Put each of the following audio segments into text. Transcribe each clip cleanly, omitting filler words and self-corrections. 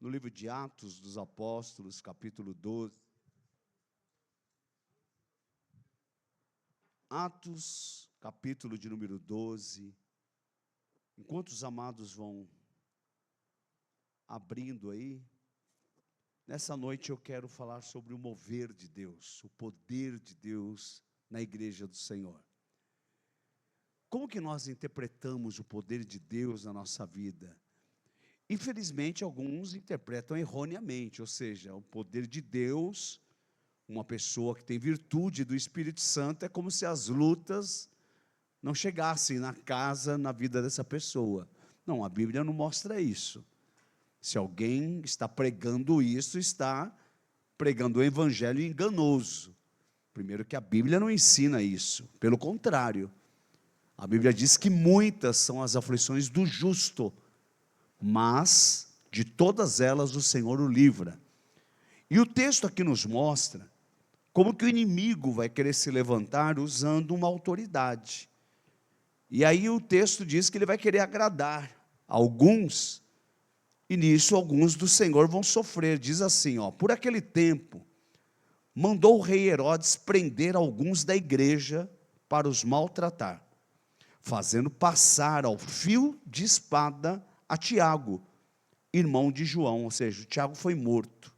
no livro de Atos dos Apóstolos, capítulo 12. Atos, capítulo de número 12. Enquanto os amados vão abrindo aí, nessa noite eu quero falar sobre o mover de Deus, o poder de Deus na igreja do Senhor. Como que nós interpretamos o poder de Deus na nossa vida? Infelizmente, alguns interpretam erroneamente, ou seja, o poder de Deus, uma pessoa que tem virtude do Espírito Santo, é como se as lutas não chegassem na casa, na vida dessa pessoa. Não, a Bíblia não mostra isso. Se alguém está pregando isso, está pregando o evangelho enganoso. Primeiro que a Bíblia não ensina isso, pelo contrário. A Bíblia diz que muitas são as aflições do justo, mas de todas elas o Senhor o livra. E o texto aqui nos mostra como que o inimigo vai querer se levantar usando uma autoridade. E aí o texto diz que ele vai querer agradar alguns, e nisso alguns do Senhor vão sofrer. Diz assim, por aquele tempo, mandou o rei Herodes prender alguns da igreja para os maltratar, fazendo passar ao fio de espada a Tiago, irmão de João, ou seja, Tiago foi morto.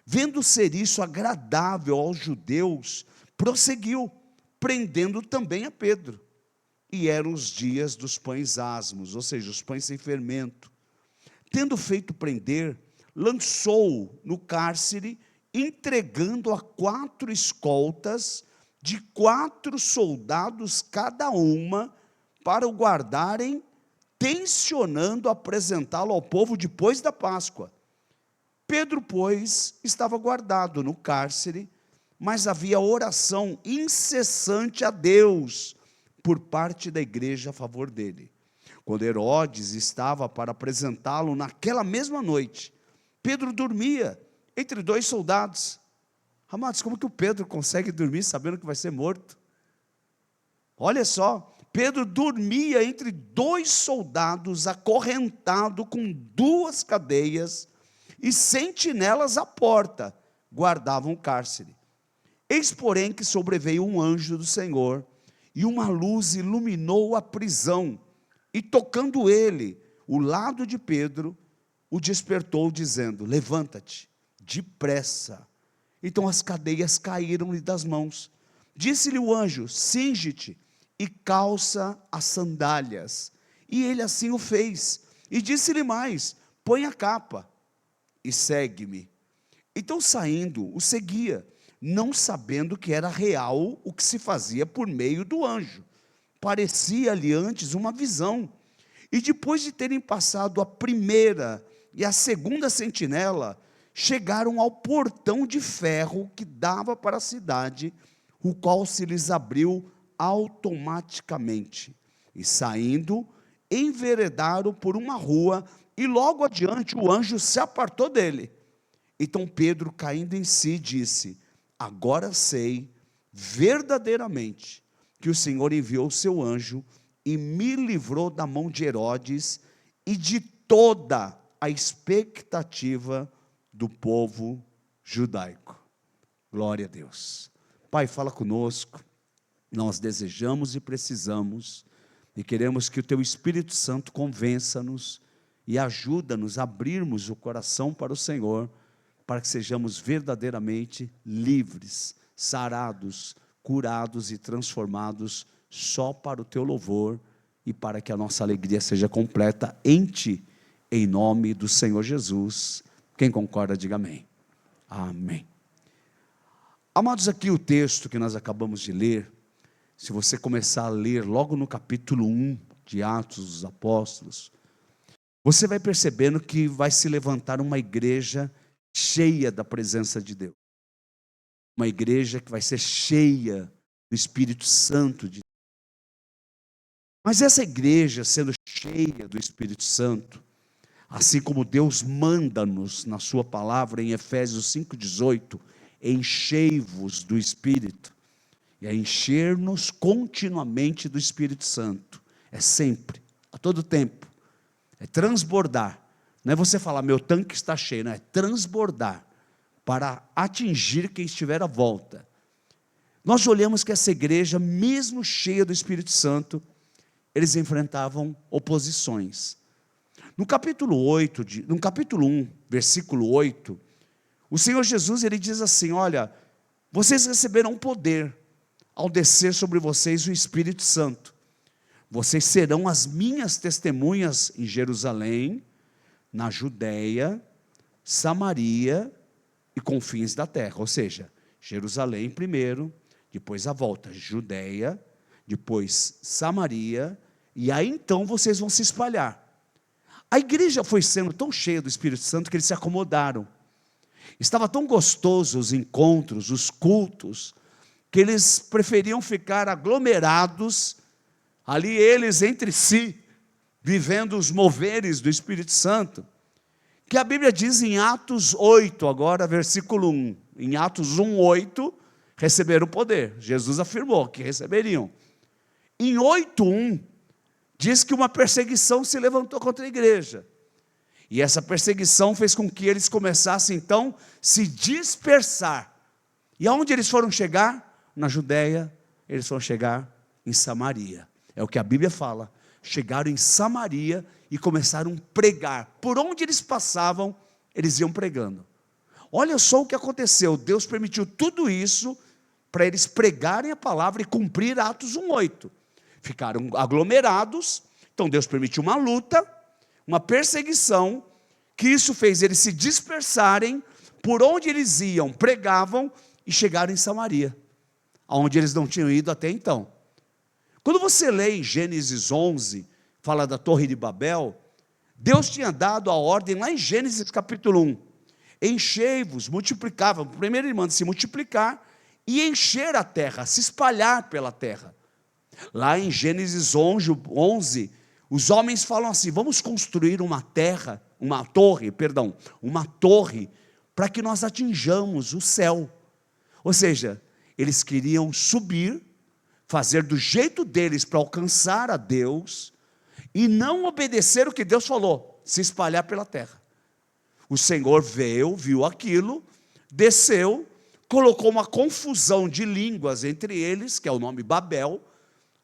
Vendo ser isso agradável aos judeus, prosseguiu, prendendo também a Pedro. E eram os dias dos pães asmos, ou seja, os pães sem fermento. Tendo feito prender, lançou-o no cárcere, entregando a 4 escoltas, de 4 soldados cada uma, para o guardarem, tensionando apresentá-lo ao povo depois da Páscoa. Pedro, pois, estava guardado no cárcere, mas havia oração incessante a Deus, por parte da igreja a favor dele. Quando Herodes estava para apresentá-lo naquela mesma noite, Pedro dormia entre 2 soldados. Amados, como que o Pedro consegue dormir sabendo que vai ser morto? Olha só, Pedro dormia entre 2 soldados, acorrentado com 2 cadeias, e sentinelas à porta guardavam o cárcere. Eis, porém, que sobreveio um anjo do Senhor, e uma luz iluminou a prisão, e tocando ele o lado de Pedro, o despertou, dizendo: levanta-te, depressa. Então as cadeias caíram-lhe das mãos. Disse-lhe o anjo: cinge-te e calça as sandálias. E ele assim o fez. E disse-lhe mais: põe a capa e segue-me. Então, saindo, o seguia, não sabendo que era real o que se fazia por meio do anjo. Parecia-lhe antes uma visão. E depois de terem passado a primeira e a segunda sentinela, chegaram ao portão de ferro que dava para a cidade, o qual se lhes abriu automaticamente. E saindo, enveredaram por uma rua, e logo adiante o anjo se apartou dele. Então Pedro, caindo em si, disse: agora sei verdadeiramente que o Senhor enviou o seu anjo e me livrou da mão de Herodes e de toda a expectativa do povo judaico. Glória a Deus. Pai, fala conosco. Nós desejamos e precisamos, e queremos que o Teu Espírito Santo convença-nos e ajuda-nos a abrirmos o coração para o Senhor, para que sejamos verdadeiramente livres, sarados, curados e transformados só para o Teu louvor e para que a nossa alegria seja completa em Ti, em nome do Senhor Jesus. Quem concorda, diga amém. Amém. Amados, aqui o texto que nós acabamos de ler, se você começar a ler logo no capítulo 1 de Atos dos Apóstolos, você vai percebendo que vai se levantar uma igreja cheia da presença de Deus. Uma igreja que vai ser cheia do Espírito Santo de Deus. Mas essa igreja, sendo cheia do Espírito Santo, assim como Deus manda-nos na sua palavra em Efésios 5,18, enchei-vos do Espírito, e a encher-nos continuamente do Espírito Santo, é sempre, a todo tempo, é transbordar, Não é você falar, meu tanque está cheio, não é transbordar, para atingir quem estiver à volta. Nós olhamos que essa igreja, mesmo cheia do Espírito Santo, eles enfrentavam oposições. No capítulo 1, versículo 8, o Senhor Jesus, ele diz assim, olha, vocês receberão poder ao descer sobre vocês o Espírito Santo. Vocês serão as minhas testemunhas em Jerusalém, na Judéia, Samaria e confins da terra. Ou seja, Jerusalém primeiro, depois a volta, Judéia, depois Samaria, e aí então vocês vão se espalhar. A igreja foi sendo tão cheia do Espírito Santo que eles se acomodaram. Estava tão gostoso os encontros, os cultos, que eles preferiam ficar aglomerados, ali eles entre si, vivendo os moveres do Espírito Santo, que a Bíblia diz em Atos 8, agora versículo 1, em Atos 1, 8, receberam poder, Jesus afirmou que receberiam. Em 8:1, diz que uma perseguição se levantou contra a igreja, e essa perseguição fez com que eles começassem então se dispersar. E aonde eles foram chegar? Na Judéia, eles foram chegar em Samaria. É o que a Bíblia fala. Chegaram em Samaria e começaram a pregar. Por onde eles passavam, eles iam pregando. Olha só o que aconteceu. Deus permitiu tudo isso para eles pregarem a palavra e cumprir Atos 1:8. Ficaram aglomerados. Então Deus permitiu uma luta, uma perseguição, que isso fez eles se dispersarem. Por onde eles iam, pregavam e chegaram em Samaria, aonde eles não tinham ido até então. Quando você lê em Gênesis 11, fala da Torre de Babel, Deus tinha dado a ordem lá em Gênesis capítulo 1, enchei-vos, multiplicava, primeiro ele manda se multiplicar e encher a terra, se espalhar pela terra. Lá em Gênesis 11, os homens falam assim, vamos construir uma torre, para que nós atinjamos o céu. Ou seja, eles queriam subir, fazer do jeito deles para alcançar a Deus, e não obedecer o que Deus falou, se espalhar pela terra. O Senhor viu aquilo, desceu, colocou uma confusão de línguas entre eles, que é o nome Babel,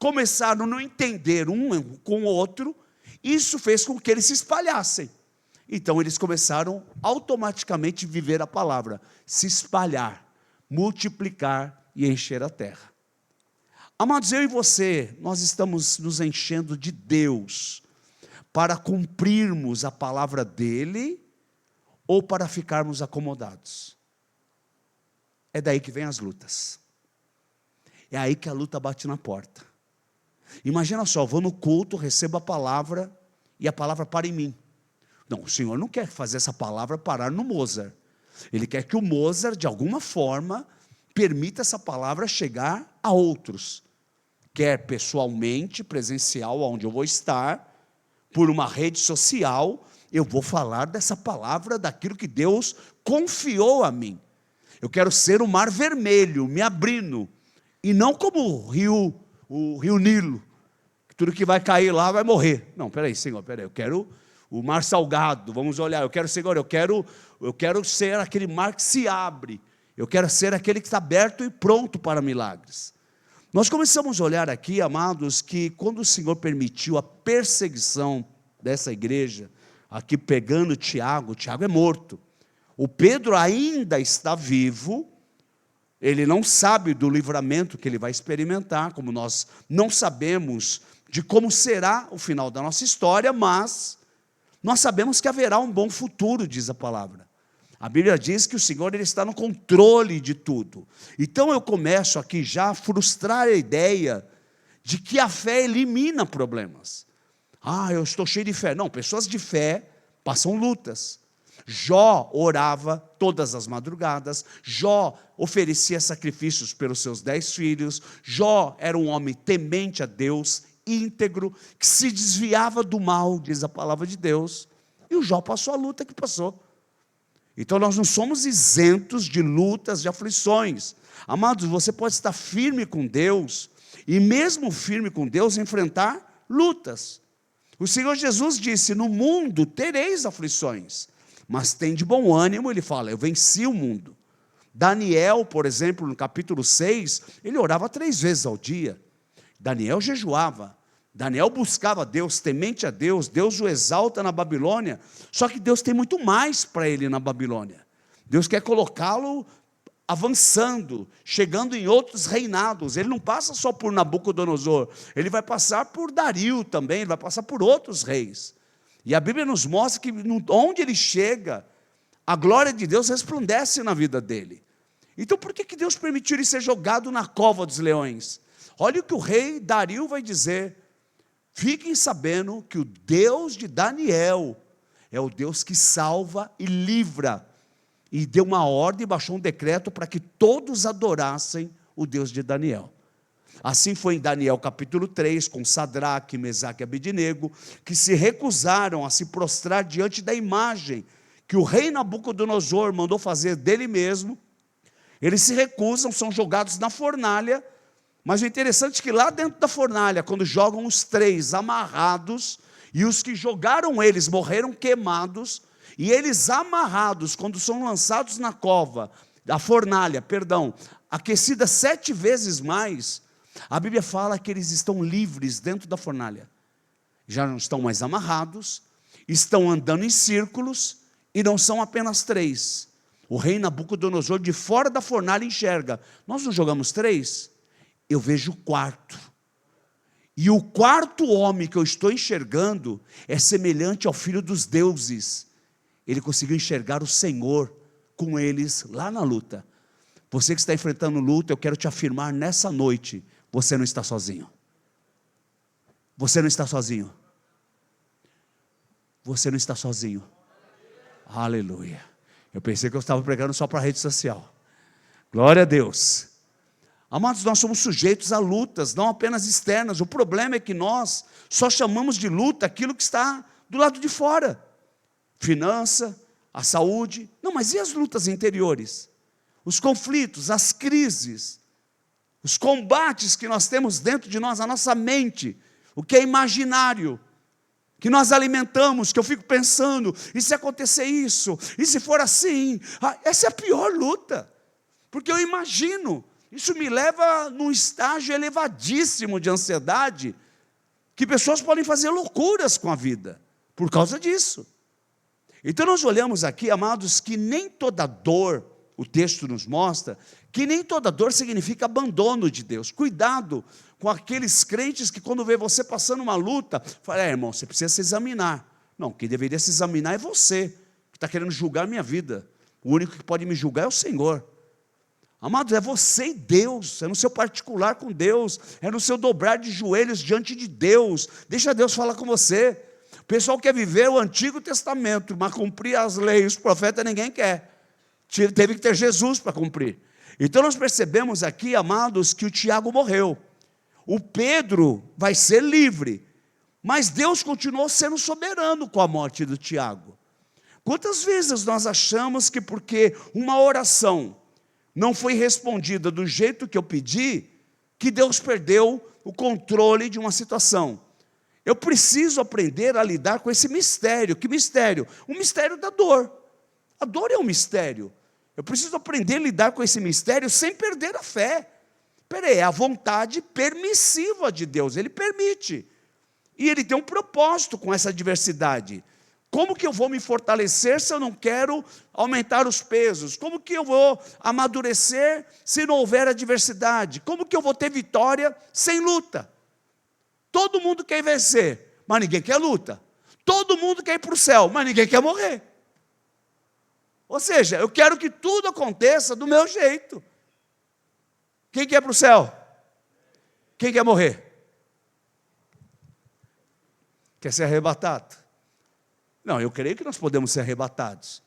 começaram a não entender um com o outro, isso fez com que eles se espalhassem. Então eles começaram automaticamente a viver a palavra, se espalhar, multiplicar e encher a terra. Amados, eu e você, nós estamos nos enchendo de Deus para cumprirmos a palavra dEle ou para ficarmos acomodados? É daí que vem as lutas. É aí que a luta bate na porta. Imagina só, eu vou no culto, recebo a palavra e a palavra para em mim. Não, o Senhor não quer fazer essa palavra parar no Mozart. Ele quer que o Mozart, de alguma forma, permita essa palavra chegar a outros. Quer pessoalmente, presencial, onde eu vou estar, por uma rede social, eu vou falar dessa palavra, daquilo que Deus confiou a mim. Eu quero ser o mar vermelho, me abrindo, e não como o rio Nilo, que tudo que vai cair lá vai morrer. Não, peraí, Senhor, eu quero o mar salgado, vamos olhar, Senhor, eu quero ser aquele mar que se abre, eu quero ser aquele que está aberto e pronto para milagres. Nós começamos a olhar aqui, amados, que quando o Senhor permitiu a perseguição dessa igreja, aqui pegando Tiago é morto, o Pedro ainda está vivo, ele não sabe do livramento que ele vai experimentar, como nós não sabemos de como será o final da nossa história, mas nós sabemos que haverá um bom futuro, diz a palavra. A Bíblia diz que o Senhor ele está no controle de tudo. Então eu começo aqui já a frustrar a ideia de que a fé elimina problemas. Eu estou cheio de fé. Não, pessoas de fé passam lutas. Jó orava todas as madrugadas, Jó oferecia sacrifícios pelos seus 10 filhos, Jó era um homem temente a Deus, íntegro, que se desviava do mal, diz a palavra de Deus, e o Jó passou a luta que passou. Então nós não somos isentos de lutas, de aflições. Amados, você pode estar firme com Deus, e mesmo firme com Deus, enfrentar lutas. O Senhor Jesus disse: no mundo tereis aflições, mas tem de bom ânimo. Ele fala: eu venci o mundo. Daniel, por exemplo, no capítulo 6, ele orava 3 vezes ao dia. Daniel jejuava. Daniel buscava Deus, temente a Deus. Deus o exalta na Babilônia. Só que Deus tem muito mais para ele na Babilônia. Deus quer colocá-lo avançando, chegando em outros reinados. Ele não passa só por Nabucodonosor, ele vai passar por Dario também, ele vai passar por outros reis. E a Bíblia nos mostra que onde ele chega, a glória de Deus resplandece na vida dele. Então por que Deus permitiu ele ser jogado na cova dos leões? Olha o que o rei Dario vai dizer: fiquem sabendo que o Deus de Daniel é o Deus que salva e livra. E deu uma ordem, baixou um decreto para que todos adorassem o Deus de Daniel. Assim foi em Daniel capítulo 3, com Sadraque, Mesaque e Abednego, que se recusaram a se prostrar diante da imagem que o rei Nabucodonosor mandou fazer dele mesmo. Eles se recusam, são jogados na fornalha, mas o interessante é que lá dentro da fornalha, quando jogam os 3 amarrados, e os que jogaram eles morreram queimados, e eles amarrados, quando são lançados na cova, a fornalha, aquecida 7 vezes mais, a Bíblia fala que eles estão livres dentro da fornalha. Já não estão mais amarrados, estão andando em círculos, e não são apenas 3. O rei Nabucodonosor, de fora da fornalha, enxerga: nós não jogamos 3? Eu vejo o 4. E o 4º homem que eu estou enxergando é semelhante ao filho dos deuses. Ele conseguiu enxergar o Senhor com eles lá na luta. Você que está enfrentando luta, eu quero te afirmar nessa noite: você não está sozinho. Você não está sozinho. Você não está sozinho. Aleluia. Eu pensei que eu estava pregando só para a rede social. Glória a Deus. Amados, nós somos sujeitos a lutas, não apenas externas. O problema é que nós só chamamos de luta aquilo que está do lado de fora. Finança, a saúde. Não, mas e as lutas interiores? Os conflitos, as crises, os combates que nós temos dentro de nós, a nossa mente, o que é imaginário, que nós alimentamos, que eu fico pensando: e se acontecer isso? E se for assim? Essa é a pior luta, porque eu imagino. Isso me leva num estágio elevadíssimo de ansiedade, que pessoas podem fazer loucuras com a vida, por causa disso. Então nós olhamos aqui, amados, que nem toda dor, o texto nos mostra, que nem toda dor significa abandono de Deus. Cuidado com aqueles crentes que quando vê você passando uma luta, fala: irmão, você precisa se examinar. Não, quem deveria se examinar é você, que está querendo julgar a minha vida. O único que pode me julgar é o Senhor. Amados, é você e Deus, é no seu particular com Deus, é no seu dobrar de joelhos diante de Deus. Deixa Deus falar com você. O pessoal quer viver o Antigo Testamento, mas cumprir as leis, os profetas ninguém quer. Teve que ter Jesus para cumprir. Então nós percebemos aqui, amados, que o Tiago morreu. O Pedro vai ser livre, mas Deus continuou sendo soberano com a morte do Tiago. Quantas vezes nós achamos que porque uma oração não foi respondida do jeito que eu pedi, que Deus perdeu o controle de uma situação? Eu preciso aprender a lidar com esse mistério. Que mistério? O mistério da dor. A dor é um mistério. Eu preciso aprender a lidar com esse mistério sem perder a fé. Peraí, é a vontade permissiva de Deus, Ele permite. E Ele tem um propósito com essa adversidade. Como que eu vou me fortalecer se eu não quero aumentar os pesos? Como que eu vou amadurecer se não houver adversidade? Como que eu vou ter vitória sem luta? Todo mundo quer vencer, mas ninguém quer luta. Todo mundo quer ir para o céu, mas ninguém quer morrer. Ou seja, eu quero que tudo aconteça do meu jeito. Quem quer ir para o céu? Quem quer morrer? Quer ser arrebatado? Não, eu creio que nós podemos ser arrebatados,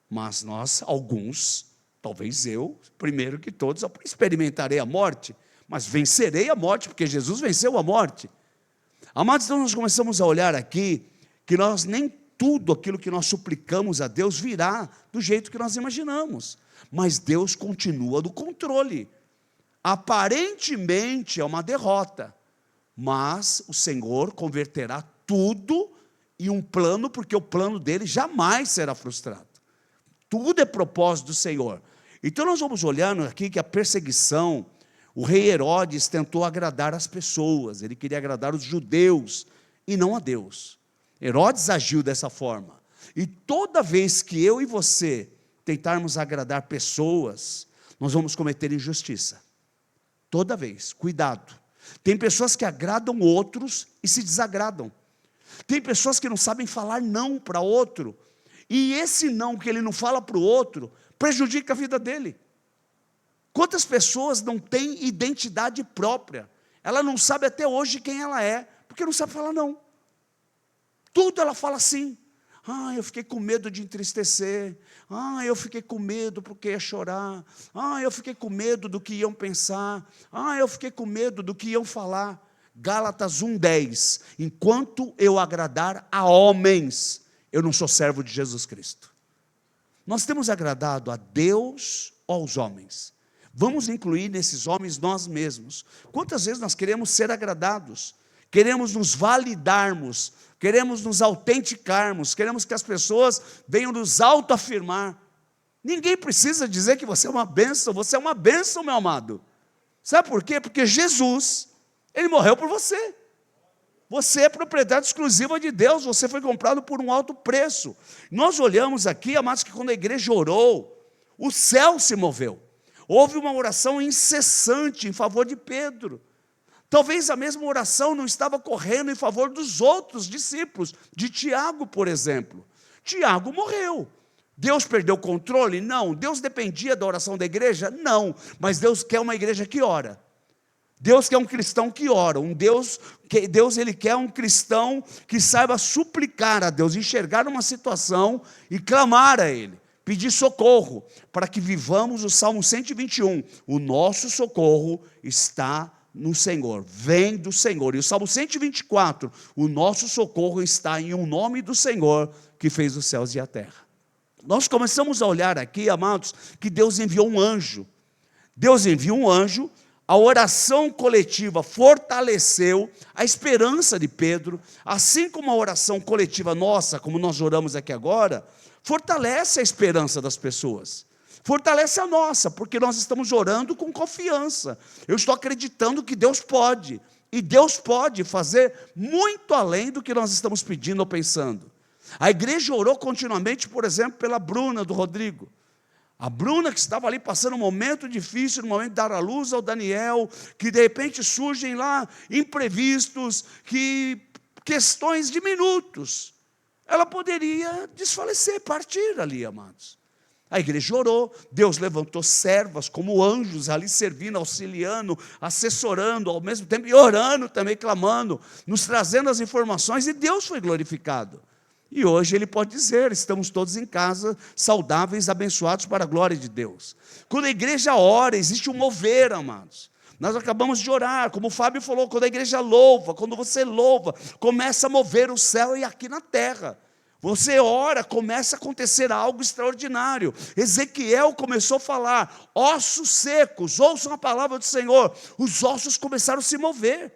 mas nós, alguns, talvez eu, primeiro que todos, experimentarei a morte, mas vencerei a morte, porque Jesus venceu a morte. Amados, então nós começamos a olhar aqui, que nós nem tudo aquilo que nós suplicamos a Deus virá do jeito que nós imaginamos, mas Deus continua no controle. Aparentemente é uma derrota, mas o Senhor converterá tudo em um plano, porque o plano dele jamais será frustrado. Tudo é propósito do Senhor. Então nós vamos olhando aqui que a perseguição, o rei Herodes tentou agradar as pessoas, ele queria agradar os judeus e não a Deus. Herodes agiu dessa forma. E toda vez que eu e você tentarmos agradar pessoas, nós vamos cometer injustiça. Toda vez, cuidado. Tem pessoas que agradam outros e se desagradam. Tem pessoas que não sabem falar não para outro, e esse não que ele não fala para o outro, prejudica a vida dele. Quantas pessoas não têm identidade própria? Ela não sabe até hoje quem ela é, porque não sabe falar não. Tudo ela fala sim. Eu fiquei com medo de entristecer. Eu fiquei com medo porque ia chorar. Eu fiquei com medo do que iam pensar. Eu fiquei com medo do que iam falar. Gálatas 1:10. Enquanto eu agradar a homens, eu não sou servo de Jesus Cristo. Nós temos agradado a Deus ou aos homens? Vamos incluir nesses homens nós mesmos. Quantas vezes nós queremos ser agradados? Queremos nos validarmos, queremos nos autenticarmos, queremos que as pessoas venham nos autoafirmar. Ninguém precisa dizer que você é uma bênção, meu amado. Sabe por quê? Porque Jesus, Ele morreu por você. Você é propriedade exclusiva de Deus, você foi comprado por um alto preço. Nós olhamos aqui, amados, que quando a igreja orou, o céu se moveu. Houve uma oração incessante em favor de Pedro. Talvez a mesma oração não estava correndo em favor dos outros discípulos, de Tiago, por exemplo. Tiago morreu. Deus perdeu o controle? Não. Deus dependia da oração da igreja? Não. Mas Deus quer uma igreja que ora. Deus quer um cristão que ora. Deus ele quer um cristão que saiba suplicar a Deus, enxergar uma situação e clamar a Ele. Pedir socorro, para que vivamos o Salmo 121. O nosso socorro está no Senhor, vem do Senhor. E o Salmo 124, o nosso socorro está em um nome do Senhor, que fez os céus e a terra. Nós começamos a olhar aqui, amados, que Deus enviou um anjo. Deus enviou um anjo, a oração coletiva fortaleceu a esperança de Pedro, assim como a oração coletiva nossa, como nós oramos aqui agora, fortalece a esperança das pessoas. Fortalece a nossa, porque nós estamos orando com confiança. Eu estou acreditando que Deus pode. E Deus pode fazer muito além do que nós estamos pedindo ou pensando. A igreja orou continuamente, por exemplo, pela Bruna do Rodrigo. A Bruna que estava ali passando um momento difícil, no momento de dar a luz ao Daniel, que de repente surgem lá imprevistos, questões de minutos. Ela poderia desfalecer, partir ali, amados. A igreja orou, Deus levantou servas como anjos ali servindo, auxiliando, assessorando, ao mesmo tempo e orando também, clamando, nos trazendo as informações, e Deus foi glorificado. E hoje Ele pode dizer, estamos todos em casa, saudáveis, abençoados para a glória de Deus. Quando a igreja ora, existe um mover, amados. Nós acabamos de orar, como o Fábio falou, quando a igreja louva, quando você louva, começa a mover o céu e aqui na terra. Você ora, começa a acontecer algo extraordinário. Ezequiel começou a falar, ossos secos, ouçam a palavra do Senhor. Os ossos começaram a se mover.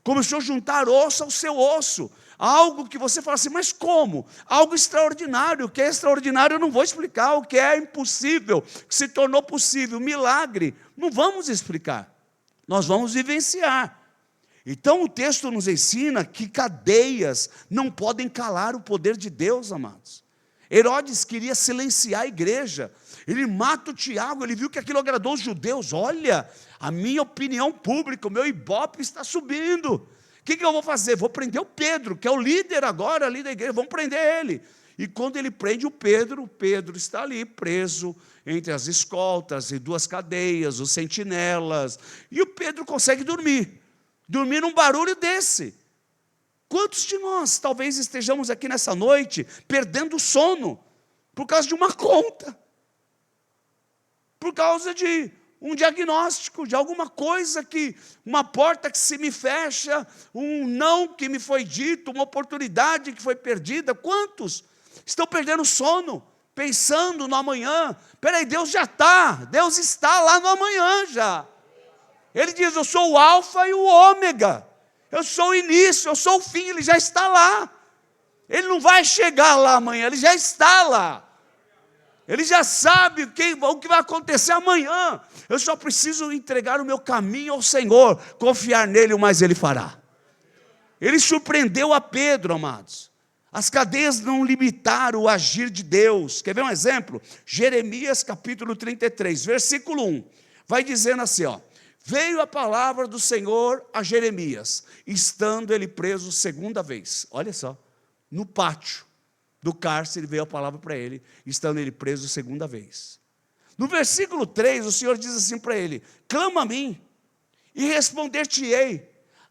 Começou a juntar osso ao seu osso. Algo que você fala assim, mas como? Algo extraordinário. O que é extraordinário eu não vou explicar. O que é impossível, que se tornou possível, milagre, não vamos explicar. Nós vamos vivenciar. Então o texto nos ensina que cadeias não podem calar o poder de Deus, amados. Herodes queria silenciar a igreja. Ele mata o Tiago, ele viu que aquilo agradou os judeus. Olha, a minha opinião pública, o meu ibope está subindo. O que eu vou fazer? Vou prender o Pedro, que é o líder agora ali da igreja. Vamos prender ele. E quando ele prende o Pedro está ali preso entre as escoltas e duas cadeias, os sentinelas. E o Pedro consegue dormir num barulho desse. Quantos de nós talvez estejamos aqui nessa noite perdendo o sono por causa de uma conta, por causa de um diagnóstico, de alguma coisa uma porta que se me fecha, um não que me foi dito, uma oportunidade que foi perdida? Quantos estão perdendo sono, pensando no amanhã? Peraí, Deus está lá no amanhã já. Ele diz, eu sou o alfa e o ômega. Eu sou o início, eu sou o fim, Ele já está lá. Ele não vai chegar lá amanhã, Ele já está lá. Ele já sabe o que vai acontecer amanhã. Eu só preciso entregar o meu caminho ao Senhor, confiar nele, o mais Ele fará. Ele surpreendeu a Pedro, amados. As cadeias não limitaram o agir de Deus. Quer ver um exemplo? Jeremias capítulo 33, versículo 1. Vai dizendo assim, ó. Veio a palavra do Senhor a Jeremias, estando ele preso segunda vez. Olha só, no pátio do cárcere veio a palavra para ele, estando ele preso segunda vez. No versículo 3, o Senhor diz assim para ele: clama a mim, e responder-te-ei,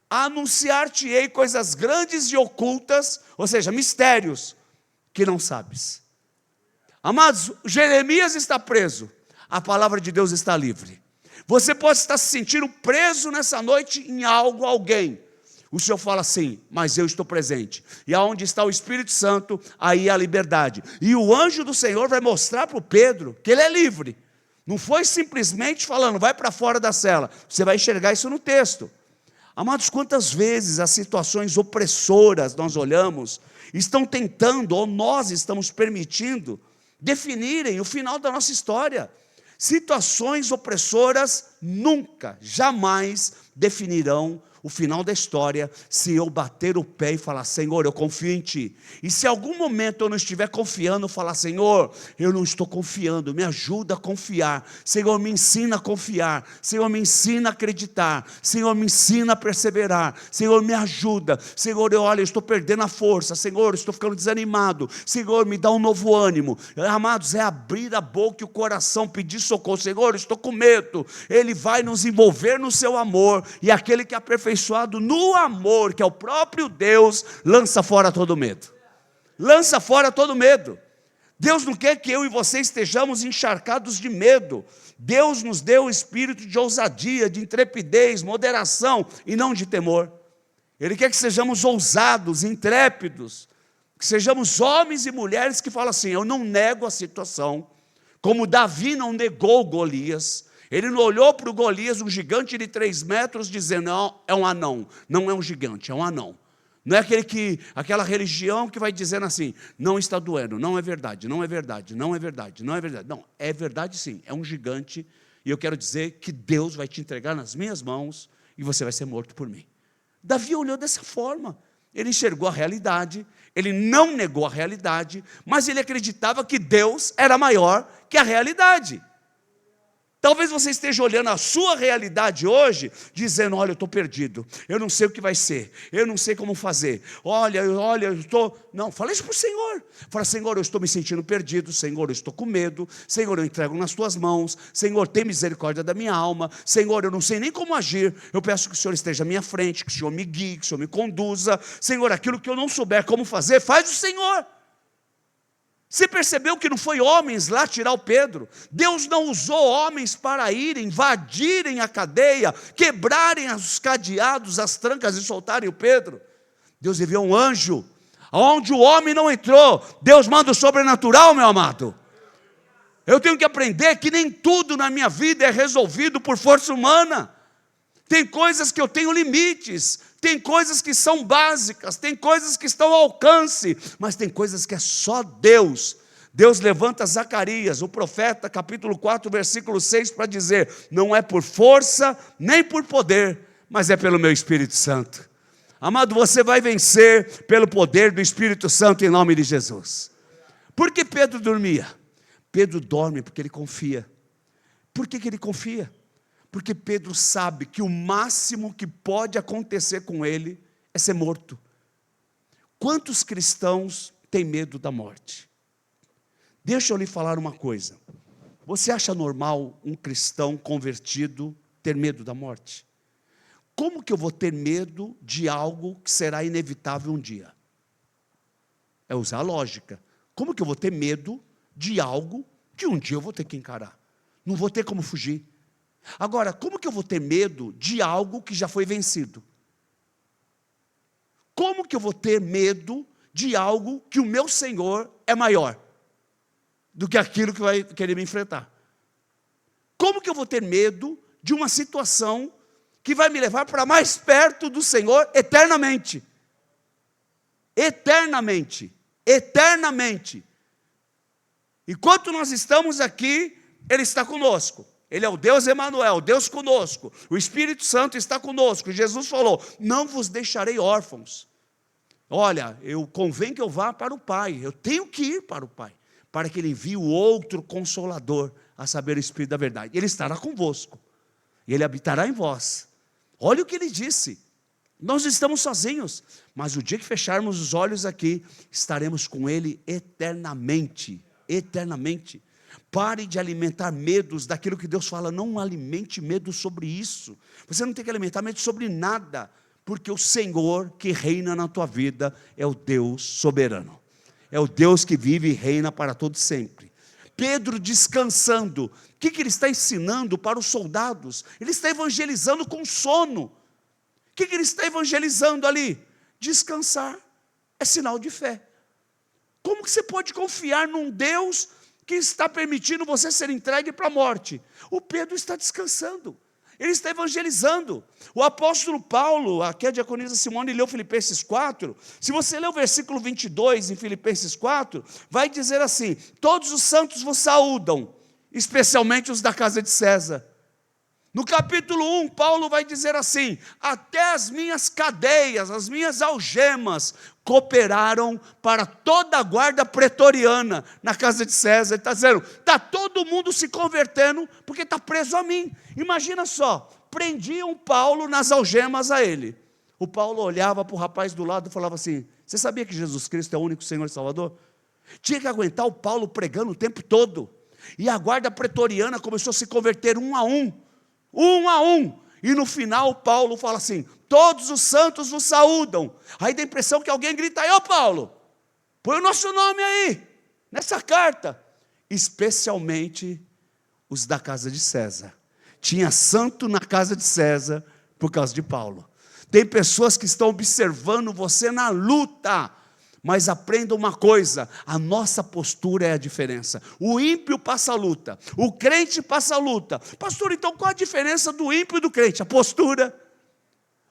anunciar-te-ei coisas grandes e ocultas, ou seja, mistérios, que não sabes. Amados, Jeremias está preso, a palavra de Deus está livre. Você pode estar se sentindo preso nessa noite em algo, alguém. O Senhor fala assim, mas eu estou presente. E aonde está o Espírito Santo, aí há liberdade. E o anjo do Senhor vai mostrar para o Pedro que ele é livre. Não foi simplesmente falando, vai para fora da cela. Você vai enxergar isso no texto. Amados, quantas vezes as situações opressoras nós olhamos, estão tentando, ou nós estamos permitindo, definirem o final da nossa história. Situações opressoras nunca, jamais definirão o final da história, se eu bater o pé e falar, Senhor, eu confio em Ti. E se em algum momento eu não estiver confiando, falar, Senhor, eu não estou confiando, me ajuda a confiar. Senhor, me ensina a confiar. Senhor, me ensina a acreditar. Senhor, me ensina a perseverar. Senhor, me ajuda. Senhor, eu estou perdendo a força. Senhor, eu estou ficando desanimado. Senhor, me dá um novo ânimo. Amados, é abrir a boca e o coração, pedir socorro. Senhor, eu estou com medo. Ele vai nos envolver no seu amor, e aquele que aperfeiçoado no amor, que é o próprio Deus, lança fora todo medo. Lança fora todo medo. Deus não quer que eu e você estejamos encharcados de medo. Deus nos deu o espírito de ousadia, de intrepidez, moderação e não de temor. Ele quer que sejamos ousados, intrépidos, que sejamos homens e mulheres que falam assim, eu não nego a situação, como Davi não negou Golias. Ele não olhou para o Golias, um gigante de 3 metros, dizendo, não, é um anão. Não é um gigante, é um anão. Não é aquela religião que vai dizendo assim, não está doendo, não é verdade, não é verdade, não é verdade, não é verdade. Não, é verdade sim, é um gigante, e eu quero dizer que Deus vai te entregar nas minhas mãos, e você vai ser morto por mim. Davi olhou dessa forma, ele enxergou a realidade, ele não negou a realidade, mas ele acreditava que Deus era maior que a realidade. Talvez você esteja olhando a sua realidade hoje, dizendo, olha, eu estou perdido, eu não sei o que vai ser, eu não sei como fazer, olha, eu estou... Não, fala isso para o Senhor, fala, Senhor, eu estou me sentindo perdido, Senhor, eu estou com medo, Senhor, eu entrego nas tuas mãos, Senhor, tem misericórdia da minha alma, Senhor, eu não sei nem como agir, eu peço que o Senhor esteja à minha frente, que o Senhor me guie, que o Senhor me conduza, Senhor, aquilo que eu não souber como fazer, faz o Senhor. Você percebeu que não foi homens lá tirar o Pedro? Deus não usou homens para irem, invadirem a cadeia, quebrarem os cadeados, as trancas e soltarem o Pedro. Deus enviou um anjo, onde o homem não entrou. Deus manda o sobrenatural, meu amado. Eu tenho que aprender que nem tudo na minha vida é resolvido por força humana. Tem coisas que eu tenho limites, tem coisas que são básicas, tem coisas que estão ao alcance, mas tem coisas que é só Deus. Deus levanta Zacarias, o profeta, capítulo 4, versículo 6, para dizer, não é por força, nem por poder, mas é pelo meu Espírito Santo. Amado, você vai vencer pelo poder do Espírito Santo em nome de Jesus. Por que Pedro dormia? Pedro dorme porque ele confia. Por que ele confia? Porque Pedro sabe que o máximo que pode acontecer com ele é ser morto. Quantos cristãos têm medo da morte? Deixa eu lhe falar uma coisa. Você acha normal um cristão convertido ter medo da morte? Como que eu vou ter medo de algo que será inevitável um dia? É usar a lógica. Como que eu vou ter medo de algo que um dia eu vou ter que encarar? Não vou ter como fugir. Agora, como que eu vou ter medo de algo que já foi vencido? Como que eu vou ter medo de algo que o meu Senhor é maior do que aquilo que vai querer me enfrentar? Como que eu vou ter medo de uma situação que vai me levar para mais perto do Senhor eternamente. Eternamente. Eternamente. Enquanto nós estamos aqui, Ele está conosco. Ele é o Deus Emanuel, Deus conosco. O Espírito Santo está conosco. Jesus falou: não vos deixarei órfãos. Olha, convém que eu vá para o Pai. Eu tenho que ir para o Pai, para que Ele envie o outro Consolador, a saber, o Espírito da verdade. Ele estará convosco, e Ele habitará em vós. Olha o que Ele disse. Nós estamos sozinhos, mas o dia que fecharmos os olhos aqui, estaremos com Ele eternamente. Eternamente. Pare de alimentar medos daquilo que Deus fala. Não alimente medo sobre isso. Você não tem que alimentar medo sobre nada, porque o Senhor que reina na tua vida é o Deus soberano. É o Deus que vive e reina para todo sempre. Pedro descansando. O que ele está ensinando para os soldados? Ele está evangelizando com sono. O que ele está evangelizando ali? Descansar. É sinal de fé. Como que você pode confiar num Deus que está permitindo você ser entregue para a morte? O Pedro está descansando, ele está evangelizando. O apóstolo Paulo, aqui a diaconisa Simone leu Filipenses 4, se você ler o versículo 22 em Filipenses 4, vai dizer assim: todos os santos vos saúdam, especialmente os da casa de César. No capítulo 1, Paulo vai dizer assim: até as minhas cadeias, as minhas algemas, cooperaram para toda a guarda pretoriana na casa de César. Ele está dizendo: está todo mundo se convertendo, porque está preso a mim. Imagina só, prendiam Paulo nas algemas a ele. O Paulo olhava para o rapaz do lado e falava assim: você sabia que Jesus Cristo é o único Senhor e Salvador? Tinha que aguentar o Paulo pregando o tempo todo. E a guarda pretoriana começou a se converter um a um. E no final Paulo fala assim: todos os santos vos saúdam. Aí dá a impressão que alguém grita: ô Paulo, põe o nosso nome aí, nessa carta. Especialmente os da casa de César. Tinha santo na casa de César por causa de Paulo. Tem pessoas que estão observando você na luta, mas aprenda uma coisa: a nossa postura é a diferença. O ímpio passa a luta, o crente passa a luta. Pastor, então qual a diferença do ímpio e do crente? A postura.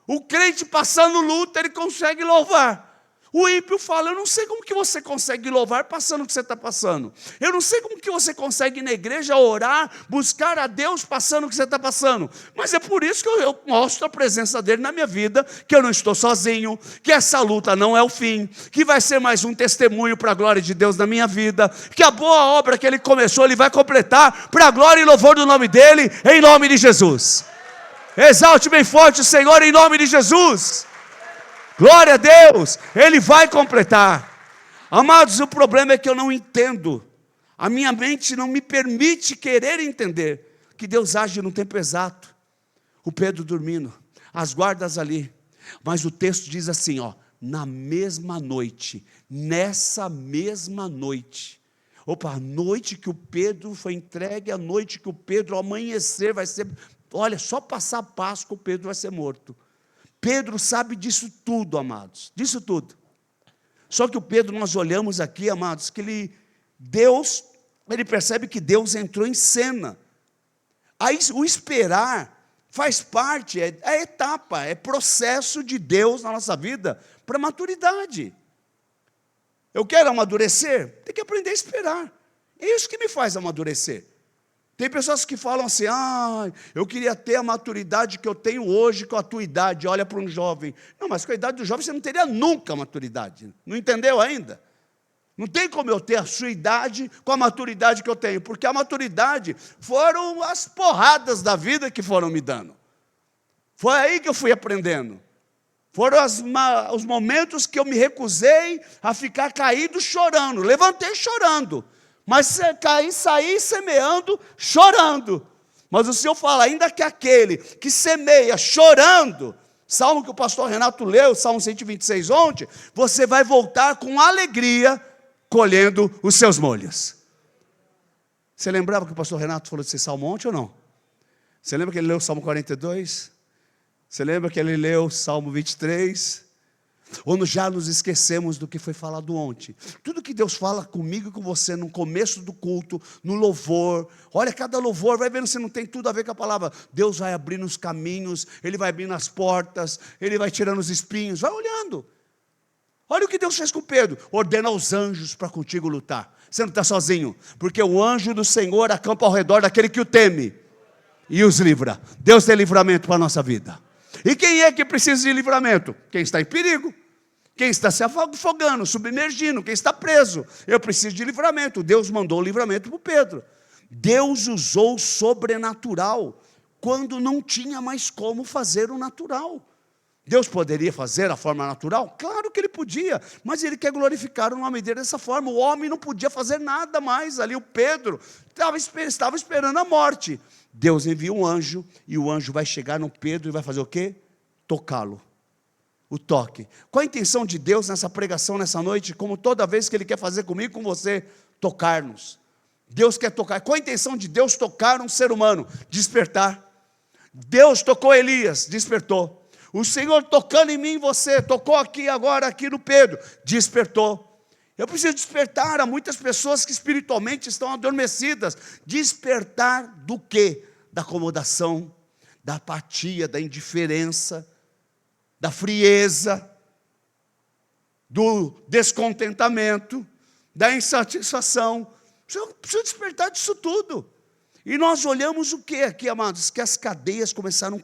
O crente passando luta, ele consegue louvar. O ímpio fala: eu não sei como que você consegue louvar passando o que você está passando. Eu não sei como que você consegue ir na igreja orar, buscar a Deus passando o que você está passando. Mas é por isso que eu mostro a presença dele na minha vida, que eu não estou sozinho, que essa luta não é o fim, que vai ser mais um testemunho para a glória de Deus na minha vida, que a boa obra que ele começou, ele vai completar para a glória e louvor do nome dele, em nome de Jesus. Exalte bem forte o Senhor em nome de Jesus. Glória a Deus, Ele vai completar. Amados, o problema é que eu não entendo. A minha mente não me permite querer entender que Deus age no tempo exato. O Pedro dormindo, as guardas ali. Mas o texto diz assim, na mesma noite, nessa mesma noite. Opa, a noite que o Pedro foi entregue, a noite que o Pedro ao amanhecer vai ser... Olha, só passar a Páscoa o Pedro vai ser morto. Pedro sabe disso tudo, amados, disso tudo. Só que o Pedro, nós olhamos aqui, amados, que ele percebe que Deus entrou em cena. Aí o esperar faz parte, é etapa, é processo de Deus na nossa vida para maturidade. Eu quero amadurecer, tem que aprender a esperar. É isso que me faz amadurecer. Tem pessoas que falam assim: eu queria ter a maturidade que eu tenho hoje com a tua idade. Olha para um jovem. Não, mas com a idade do jovem você não teria nunca a maturidade. Não entendeu ainda? Não tem como eu ter a sua idade com a maturidade que eu tenho, porque a maturidade foram as porradas da vida que foram me dando. Foi aí que eu fui aprendendo. Foram os momentos que eu me recusei a ficar caído chorando. Levantei chorando. Mas saí semeando, chorando. Mas o Senhor fala: ainda que aquele que semeia chorando, salmo que o pastor Renato leu, Salmo 126 ontem, você vai voltar com alegria, colhendo os seus molhos. Você lembrava que o pastor Renato falou desse salmo ontem ou não? Você lembra que ele leu o Salmo 42? Você lembra que ele leu o Salmo 23? Ou já nos esquecemos do que foi falado ontem. Tudo que Deus fala comigo e com você no começo do culto, no louvor, olha, cada louvor, vai vendo se não tem tudo a ver com a palavra. Deus vai abrindo os caminhos, Ele vai abrindo as portas, Ele vai tirando os espinhos, vai olhando. Olha o que Deus fez com Pedro, ordena aos anjos para contigo lutar. Você não está sozinho, porque o anjo do Senhor acampa ao redor daquele que o teme e os livra. Deus tem livramento para a nossa vida. E quem é que precisa de livramento? Quem está em perigo, quem está se afogando, submergindo, quem está preso. Eu preciso de livramento. Deus mandou o livramento para o Pedro. Deus usou o sobrenatural quando não tinha mais como fazer o natural. Deus poderia fazer a forma natural? Claro que Ele podia, mas Ele quer glorificar o nome dEle dessa forma. O homem não podia fazer nada mais ali. O Pedro estava esperando a morte. Deus envia um anjo, e o anjo vai chegar no Pedro e vai fazer o quê? Tocá-lo. O toque. Qual a intenção de Deus nessa pregação, nessa noite? Como toda vez que Ele quer fazer comigo, com você, tocar-nos. Deus quer tocar. Qual a intenção de Deus tocar um ser humano? Despertar. Deus tocou Elias, despertou. O Senhor tocando em mim e você, tocou aqui agora, aqui no Pedro, despertou. Eu preciso despertar a muitas pessoas que espiritualmente estão adormecidas. Despertar do quê? Da acomodação, da apatia, da indiferença, da frieza, do descontentamento, da insatisfação. Preciso despertar disso tudo. E nós olhamos o que aqui, amados? Que as cadeias começaram a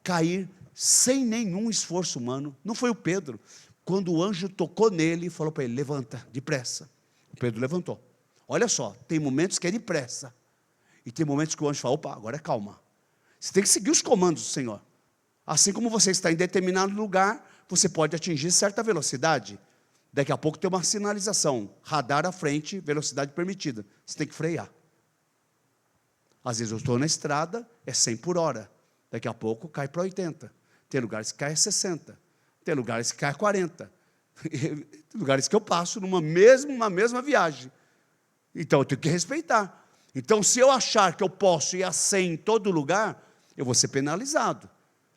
cair sem nenhum esforço humano. Não foi o Pedro. Quando o anjo tocou nele, falou para ele, levanta, depressa. O Pedro levantou. Olha só, tem momentos que é depressa. E tem momentos que o anjo fala, opa, agora é calma. Você tem que seguir os comandos do Senhor. Assim como você está em determinado lugar, você pode atingir certa velocidade. Daqui a pouco tem uma sinalização. Radar à frente, velocidade permitida. Você tem que frear. Às vezes eu estou na estrada, é 100 por hora. Daqui a pouco cai para 80. Tem lugares que cai a 60. Tem lugares que cai a 40. Tem lugares que eu passo numa mesma viagem. Então eu tenho que respeitar. Então se eu achar que eu posso ir a 100 em todo lugar, eu vou ser penalizado.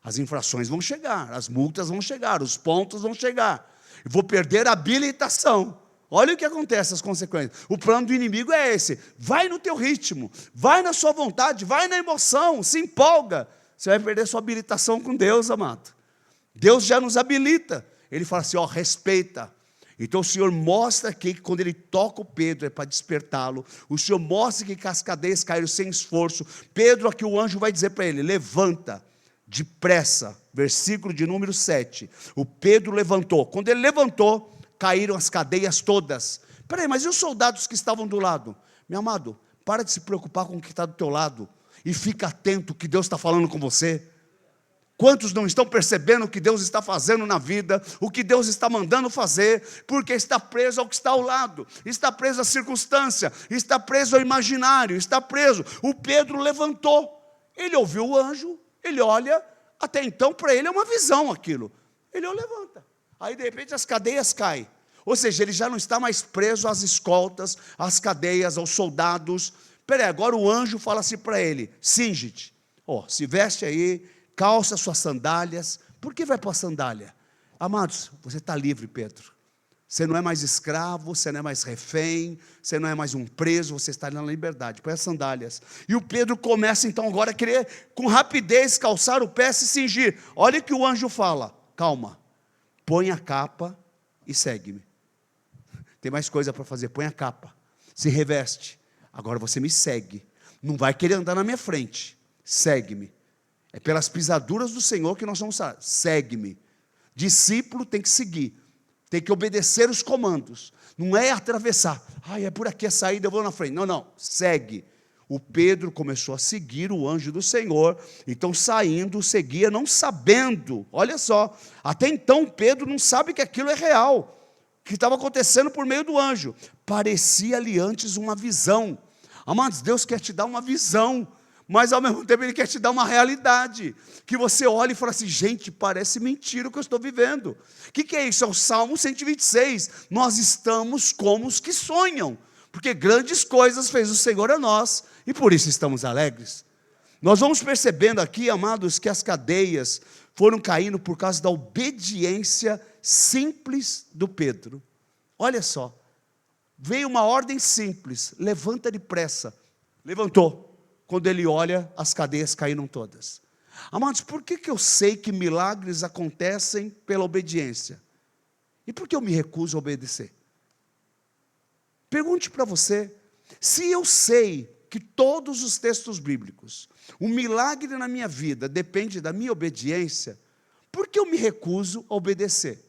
As infrações vão chegar, as multas vão chegar, os pontos vão chegar. Eu vou perder a habilitação. Olha o que acontece, as consequências. O plano do inimigo é esse. Vai no teu ritmo, vai na sua vontade, vai na emoção, se empolga. Você vai perder sua habilitação com Deus, amado. Deus já nos habilita. Ele fala assim, ó, respeita. Então o Senhor mostra aqui que quando Ele toca o Pedro é para despertá-lo. O Senhor mostra que as cadeias caíram sem esforço. Pedro, aqui o anjo vai dizer para ele, levanta, depressa. Versículo de número 7. O Pedro levantou. Quando ele levantou, caíram as cadeias todas. Peraí, mas e os soldados que estavam do lado? Meu amado, para de se preocupar com o que está do teu lado. E fica atento o que Deus está falando com você. Quantos não estão percebendo o que Deus está fazendo na vida, o que Deus está mandando fazer, porque está preso ao que está ao lado, está preso à circunstância, está preso ao imaginário, está preso. O Pedro levantou, ele ouviu o anjo, ele olha, até então para ele é uma visão aquilo. Ele levanta, aí de repente as cadeias caem. Ou seja, ele já não está mais preso às escoltas, às cadeias, aos soldados. Peraí, agora o anjo fala assim para ele, cinge-te, se veste aí, calça suas sandálias. Por que vai pôr a sandália? Amados, você está livre, Pedro. Você não é mais escravo, você não é mais refém, você não é mais um preso, você está na liberdade. Põe as sandálias. E o Pedro começa então agora a querer, com rapidez, calçar o pé, se cingir. Olha o que o anjo fala. Calma, põe a capa e segue-me. Tem mais coisa para fazer, põe a capa, se reveste. Agora você me segue. Não vai querer andar na minha frente. Segue-me. É pelas pisaduras do Senhor que nós vamos falar. Segue-me. Discípulo tem que seguir. Tem que obedecer os comandos. Não é atravessar. É por aqui a saída, eu vou na frente. Não. Segue. O Pedro começou a seguir o anjo do Senhor. Então saindo, seguia, não sabendo. Olha só. Até então Pedro não sabe que aquilo é real. Que estava acontecendo por meio do anjo. Parecia-lhe antes uma visão. Amados, Deus quer te dar uma visão. Mas ao mesmo tempo Ele quer te dar uma realidade, que você olha e fala assim, gente, parece mentira o que eu estou vivendo. O que é isso? É o Salmo 126, nós estamos como os que sonham, porque grandes coisas fez o Senhor a nós, e por isso estamos alegres. Nós vamos percebendo aqui, amados, que as cadeias foram caindo por causa da obediência simples do Pedro. Olha só, veio uma ordem simples: levanta depressa. Levantou. Quando ele olha, as cadeias caíram todas. Amados, por que eu sei que milagres acontecem pela obediência? E por que eu me recuso a obedecer? Pergunte para você, se eu sei que todos os textos bíblicos, o milagre na minha vida depende da minha obediência, por que eu me recuso a obedecer?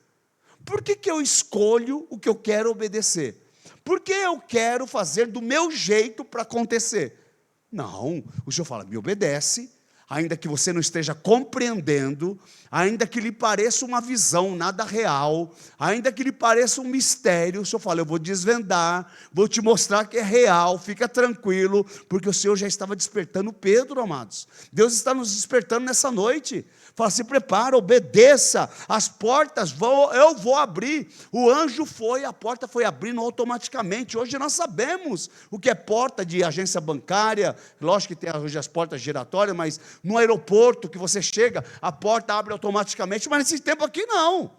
Por que eu escolho o que eu quero obedecer? Por que eu quero fazer do meu jeito para acontecer? Não, o Senhor fala, me obedece, ainda que você não esteja compreendendo, ainda que lhe pareça uma visão nada real, ainda que lhe pareça um mistério, o Senhor fala, eu vou desvendar, vou te mostrar que é real, fica tranquilo, porque o Senhor já estava despertando Pedro, amados. Deus está nos despertando nessa noite. Fala, se prepara, obedeça, as portas eu vou abrir. O anjo foi, a porta foi abrindo automaticamente. Hoje nós sabemos o que é porta de agência bancária, lógico que tem hoje as portas giratórias, mas no aeroporto que você chega, a porta abre automaticamente, mas nesse tempo aqui não.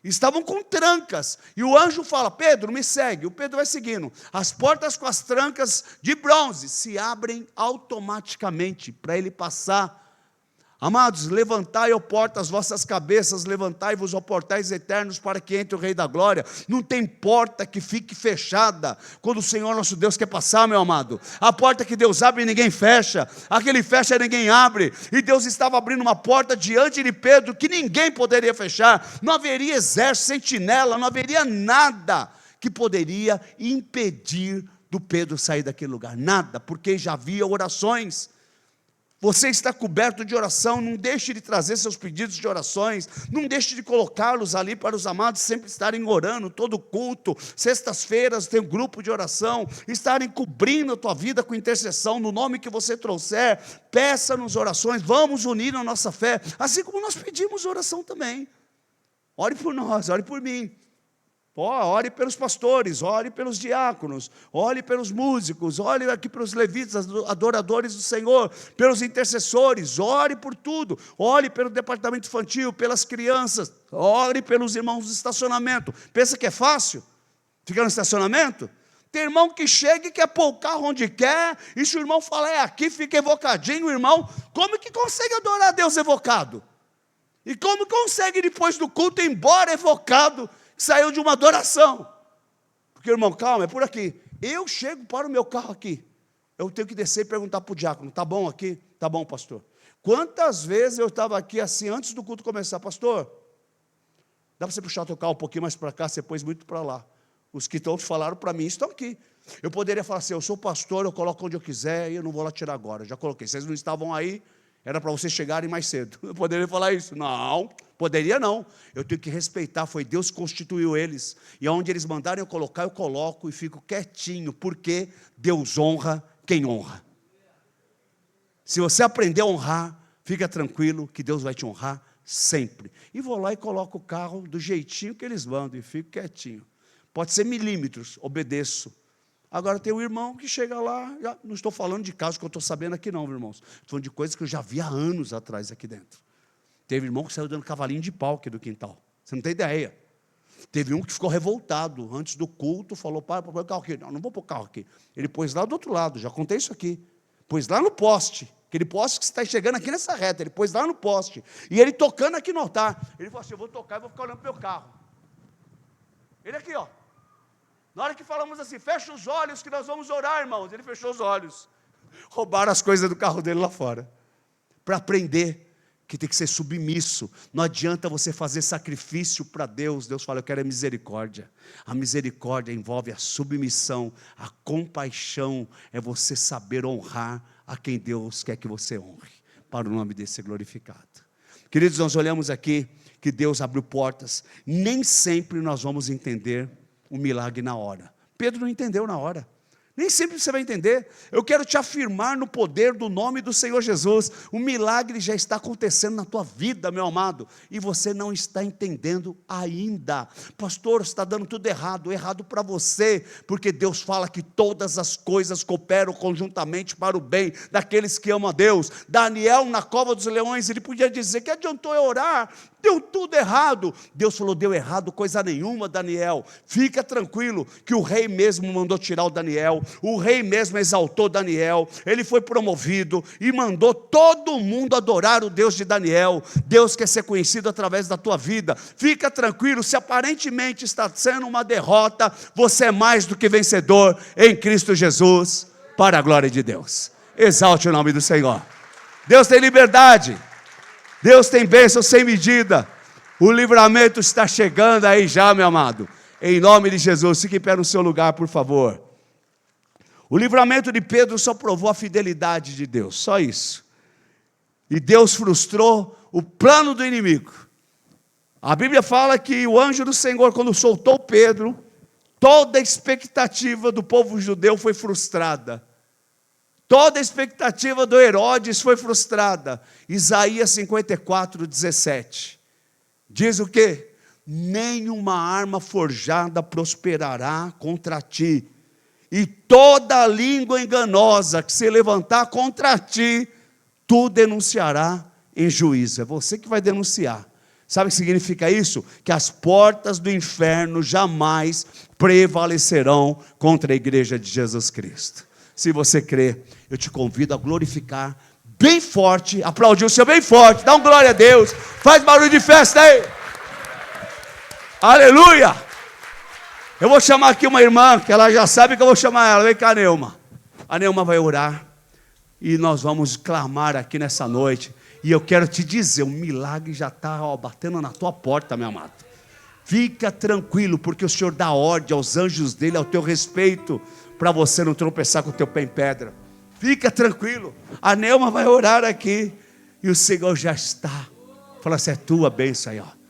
Estavam com trancas, e o anjo fala, Pedro, me segue. O Pedro vai seguindo, as portas com as trancas de bronze se abrem automaticamente, para ele passar. Amados, levantai, ó porta, as vossas cabeças, levantai-vos, ó portais eternos, para que entre o Rei da Glória. Não tem porta que fique fechada, quando o Senhor nosso Deus quer passar, meu amado. A porta que Deus abre, ninguém fecha, a que Ele fecha, ninguém abre, e Deus estava abrindo uma porta diante de Pedro, que ninguém poderia fechar, não haveria exército, sentinela, não haveria nada que poderia impedir do Pedro sair daquele lugar, nada, porque já havia orações. Você está coberto de oração, não deixe de trazer seus pedidos de orações, não deixe de colocá-los ali para os amados sempre estarem orando, todo culto, sextas-feiras tem um grupo de oração, estarem cobrindo a tua vida com intercessão, no nome que você trouxer, peça-nos orações, vamos unir a nossa fé, assim como nós pedimos oração também. Ore por nós, ore por mim. Ore pelos pastores, ore pelos diáconos, ore pelos músicos, ore aqui pelos levitas, adoradores do Senhor, pelos intercessores, ore por tudo, ore pelo departamento infantil, pelas crianças, ore pelos irmãos do estacionamento. Pensa que é fácil ficar no estacionamento? Tem irmão que chega e quer pôr o carro onde quer, e se o irmão fala, é aqui, fica evocadinho, o irmão, como que consegue adorar a Deus evocado? E como consegue depois do culto ir embora evocado? Saiu de uma adoração, porque irmão, calma, é por aqui, eu chego para o meu carro aqui, eu tenho que descer e perguntar para o diácono, está bom aqui? Está bom, pastor. Quantas vezes eu estava aqui assim, antes do culto começar, pastor, dá para você puxar o teu carro um pouquinho mais para cá, você pôs muito para lá, os que todos falaram para mim, estão aqui, eu poderia falar assim, eu sou pastor, eu coloco onde eu quiser, e eu não vou lá tirar agora, já coloquei, vocês não estavam aí, era para vocês chegarem mais cedo, eu poderia falar isso? Não, poderia não, eu tenho que respeitar, foi Deus que constituiu eles, e aonde eles mandarem eu colocar, eu coloco e fico quietinho, porque Deus honra quem honra. Se você aprender a honrar, fica tranquilo que Deus vai te honrar sempre. E vou lá e coloco o carro do jeitinho que eles mandam e fico quietinho. Pode ser milímetros, obedeço. Agora tem um irmão que chega lá, não estou falando de casos que eu estou sabendo aqui não, irmãos. Estou falando de coisas que eu já vi há anos atrás aqui dentro. Teve irmão que saiu dando cavalinho de pau aqui do quintal. Você não tem ideia. Teve um que ficou revoltado. Antes do culto, falou, pai, vou pôr o carro aqui. Não, não vou pôr o carro aqui. Ele pôs lá do outro lado, já contei isso aqui. Pôs lá no poste. Aquele poste que está chegando aqui nessa reta. Ele pôs lá no poste. E ele tocando aqui no altar. Ele falou assim, eu vou tocar e vou ficar olhando para o meu carro. Ele aqui, ó. Na hora que falamos assim, fecha os olhos que nós vamos orar, irmãos. Ele fechou os olhos. Roubaram as coisas do carro dele lá fora. Para aprender que tem que ser submisso. Não adianta você fazer sacrifício para Deus. Deus fala, eu quero a misericórdia. A misericórdia envolve a submissão, a compaixão. É você saber honrar a quem Deus quer que você honre. Para o nome dele ser glorificado. Queridos, nós olhamos aqui que Deus abriu portas. Nem sempre nós vamos entender o milagre na hora. Pedro não entendeu na hora. Nem sempre você vai entender. Eu quero te afirmar no poder do nome do Senhor Jesus. O milagre já está acontecendo na tua vida, meu amado, e você não está entendendo ainda. Pastor, está dando tudo errado para você, porque Deus fala que todas as coisas cooperam conjuntamente para o bem daqueles que amam a Deus. Daniel, na cova dos leões, ele podia dizer: que adiantou eu orar? Deu tudo errado. Deus falou: deu errado coisa nenhuma, Daniel, fica tranquilo, que o rei mesmo mandou tirar o Daniel, o rei mesmo exaltou Daniel, ele foi promovido e mandou todo mundo adorar o Deus de Daniel. Deus quer ser conhecido através da tua vida. Fica tranquilo, se aparentemente está sendo uma derrota, você é mais do que vencedor em Cristo Jesus, para a glória de Deus. Exalte o nome do Senhor. Deus tem liberdade, Deus tem bênção sem medida. O livramento está chegando aí já, meu amado. Em nome de Jesus, fique em pé no seu lugar, por favor. O livramento de Pedro só provou a fidelidade de Deus, só isso. E Deus frustrou o plano do inimigo. A Bíblia fala que o anjo do Senhor, quando soltou Pedro, toda a expectativa do povo judeu foi frustrada. Toda a expectativa do Herodes foi frustrada. Isaías 54, 17. Diz o quê? Nenhuma arma forjada prosperará contra ti, e toda língua enganosa que se levantar contra ti, tu denunciará em juízo. É você que vai denunciar. Sabe o que significa isso? Que as portas do inferno jamais prevalecerão contra a igreja de Jesus Cristo. Se você crê, eu te convido a glorificar bem forte, aplaudir o Senhor bem forte, dá um glória a Deus, faz barulho de festa aí. Aleluia! Eu vou chamar aqui uma irmã, que ela já sabe que eu vou chamar ela. Vem cá, Neuma. A Neuma vai orar, e nós vamos clamar aqui nessa noite. E eu quero te dizer, o milagre já está batendo na tua porta, meu amado. Fica tranquilo, porque o Senhor dá ordem aos anjos dele ao teu respeito, para você não tropeçar com o teu pé em pedra. Fica tranquilo, a Neuma vai orar aqui, e o Senhor já está. Fala assim: é tua bênção aí, ó.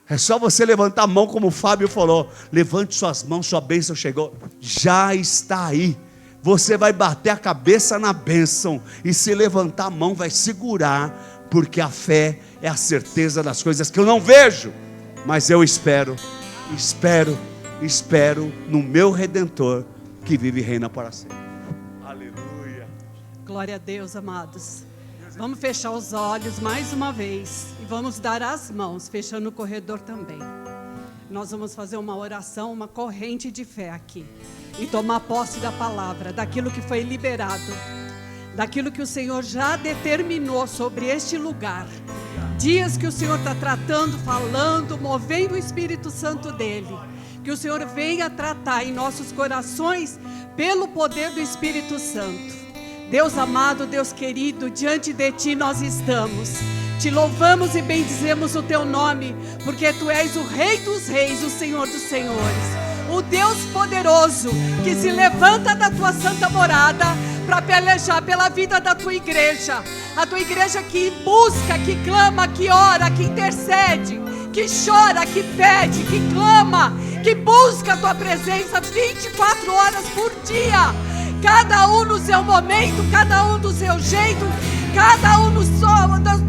É só você levantar a mão, como o Fábio falou. Levante suas mãos, sua bênção chegou. Já está aí. Você vai bater a cabeça na bênção, e se levantar a mão vai segurar, porque a fé é a certeza das coisas que eu não vejo, mas eu espero no meu Redentor, que vive e reina para sempre. Aleluia. Glória a Deus, amados. Vamos fechar os olhos mais uma vez e vamos dar as mãos, fechando o corredor também. Nós vamos fazer uma oração, uma corrente de fé aqui, e tomar posse da palavra, daquilo que foi liberado, daquilo que o Senhor já determinou sobre este lugar. Dias que o Senhor está tratando, falando, movendo o Espírito Santo dele. Que o Senhor venha tratar em nossos corações pelo poder do Espírito Santo. Deus amado, Deus querido, diante de Ti nós estamos. Te louvamos e bendizemos o Teu nome, porque Tu és o Rei dos Reis, o Senhor dos Senhores. O Deus poderoso, que se levanta da Tua santa morada para pelejar pela vida da Tua igreja. A Tua igreja que busca, que clama, que ora, que intercede, que chora, que pede, que clama, que busca a Tua presença 24 horas por dia. Cada um no seu momento, cada um do seu jeito, cada um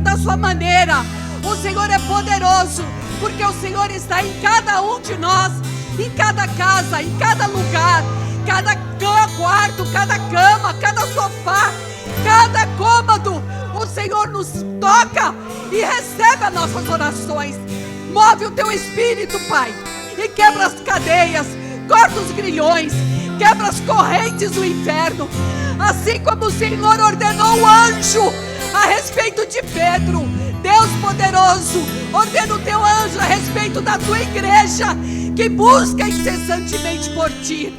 da sua maneira. O Senhor é poderoso, porque o Senhor está em cada um de nós, em cada casa, em cada lugar, cada quarto, cada cama, cada sofá, cada cômodo. O Senhor nos toca e recebe as nossas orações. Move o Teu Espírito, Pai, e quebra as cadeias, corta os grilhões, quebra as correntes do inferno, assim como o Senhor ordenou o anjo a respeito de Pedro. Deus poderoso, ordena o Teu anjo a respeito da Tua igreja, que busca incessantemente por Ti.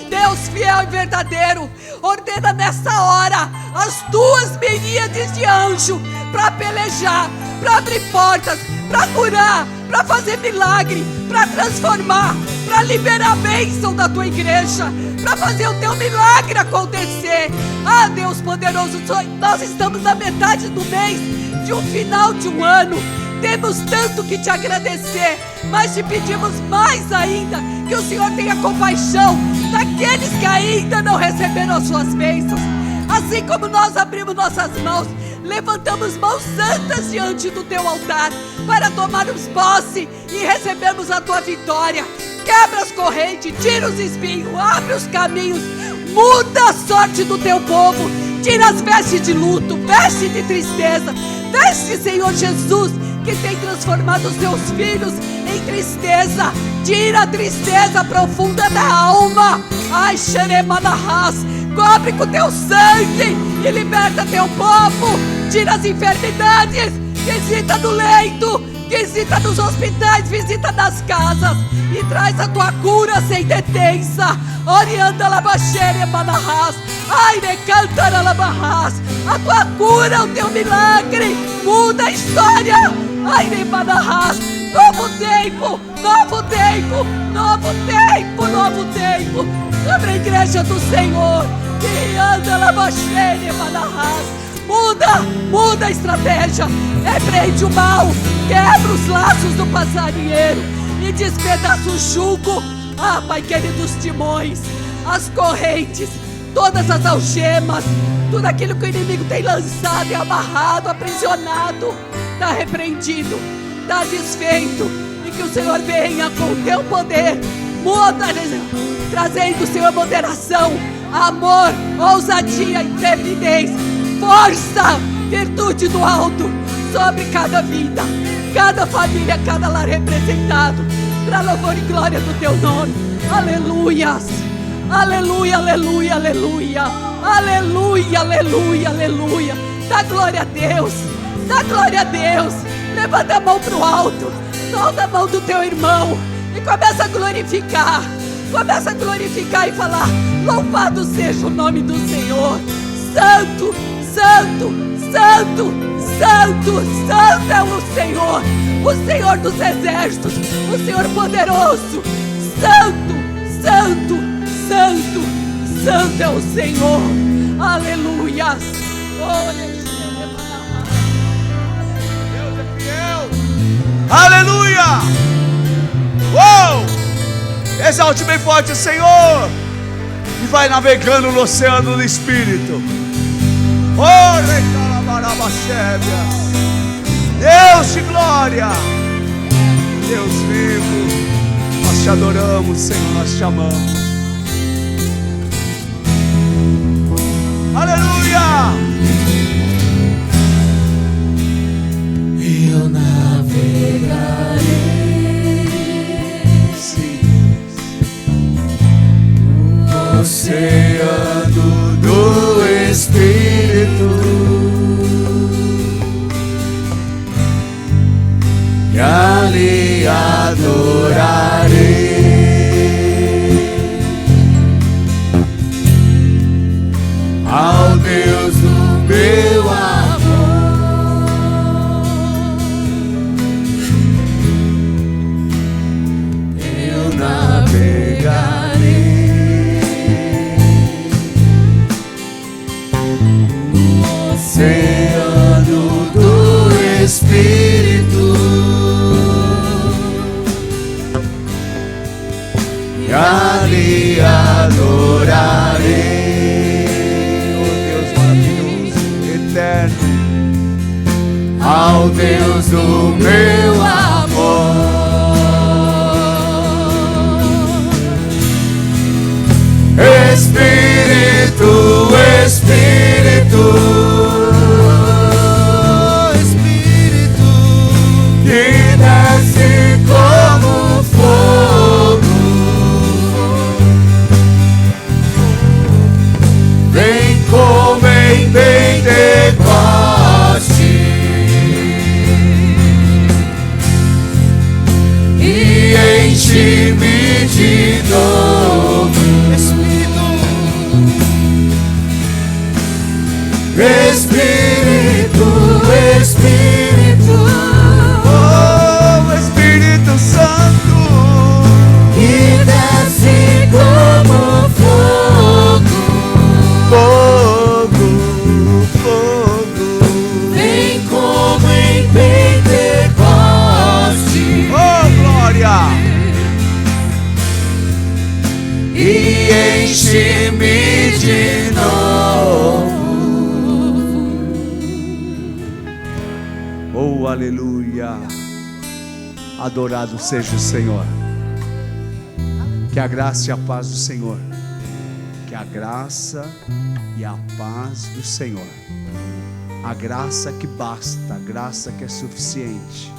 Deus fiel e verdadeiro, ordena nessa hora as Tuas miríades de anjo para pelejar, para abrir portas, para curar, para fazer milagre, para transformar, para liberar a bênção da Tua igreja, para fazer o Teu milagre acontecer. Ah, Deus poderoso, nós estamos na metade do mês, de um final de um ano. Temos tanto que Te agradecer, mas Te pedimos mais ainda, que o Senhor tenha compaixão daqueles que ainda não receberam as suas bênçãos. Assim como nós abrimos nossas mãos, levantamos mãos santas diante do teu altar para tomarmos posse e recebermos a tua vitória. Quebra as correntes, tira os espinhos, abre os caminhos, muda a sorte do teu povo, tira as vestes de luto, veste de tristeza, veste, Senhor Jesus, que tem transformado os teus filhos em tristeza. Tira a tristeza profunda da alma. Ai, Xeremanahás, cobre com teu sangue e liberta teu povo. Tira as enfermidades, visita no leito, visita nos hospitais, visita nas casas e traz a tua cura sem detença. Orianda labaxere manahás, ai recanta labarrás. A tua cura, o teu milagre, muda a história. Ai remanahás, novo tempo, novo tempo, novo tempo, novo tempo sobre a igreja do Senhor. E anda labaxere manahás. Muda a estratégia, repreende o mal, quebra os laços do passarinheiro e despedaça o jugo. Ah, Pai querido, os timões, as correntes, todas as algemas, tudo aquilo que o inimigo tem lançado e amarrado, aprisionado, está repreendido, está desfeito. E que o Senhor venha com o teu poder, trazendo, Senhor, moderação, amor, ousadia, intrepidez, força, virtude do alto sobre cada vida, cada família, cada lar representado, para louvor e glória do teu nome. Aleluias, aleluia, aleluia, aleluia, aleluia, aleluia, aleluia. Dá glória a Deus, dá glória a Deus. Levanta a mão para o alto, solta a mão do teu irmão e começa a glorificar. Começa a glorificar e falar: louvado seja o nome do Senhor. Santo, santo, santo, santo, santo é o Senhor dos exércitos, o Senhor poderoso. Santo, santo, santo, santo é o Senhor. Aleluias. Deus é fiel. Aleluia. Uou! Exalte bem forte o Senhor e vai navegando no oceano do Espírito. Deus de glória, Deus vivo, nós te adoramos, Senhor, nós te amamos. Aleluia! Eu navegarei no oceano do Espírito e ali adorarei ao Deus do meu amor. Eu navegarei no oceano do Espírito e ali adorarei ao Deus do meu amor. Espírito, Espírito, Espírito, que desce como fogo, vem como em Pentecoste e enche-me de novo. Espírito, Espírito, Oh, Espírito Santo, que desce como fogo, fogo, fogo, vem como em Pentecoste oh glória, e Aleluia. Adorado seja o Senhor. Que a graça e a paz do Senhor, que a graça e a paz do Senhor, a graça que basta, a graça que é suficiente,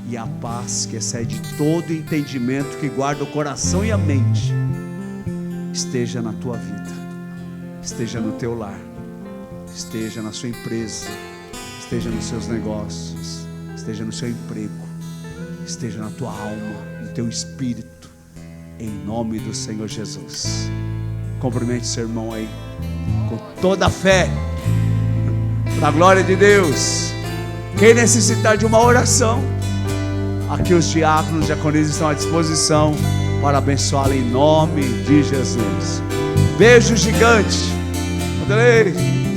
e a paz que excede todo entendimento, que guarda o coração e a mente, esteja na tua vida, esteja no teu lar, esteja na sua empresa, esteja nos seus negócios, esteja no seu emprego, esteja na tua alma, no teu espírito, em nome do Senhor Jesus. Cumprimente seu irmão aí com toda a fé, para a glória de Deus. Quem necessitar de uma oração, aqui os diáconos e diaconisas estão à disposição para abençoá-lo em nome de Jesus. Beijo gigante. Adorei.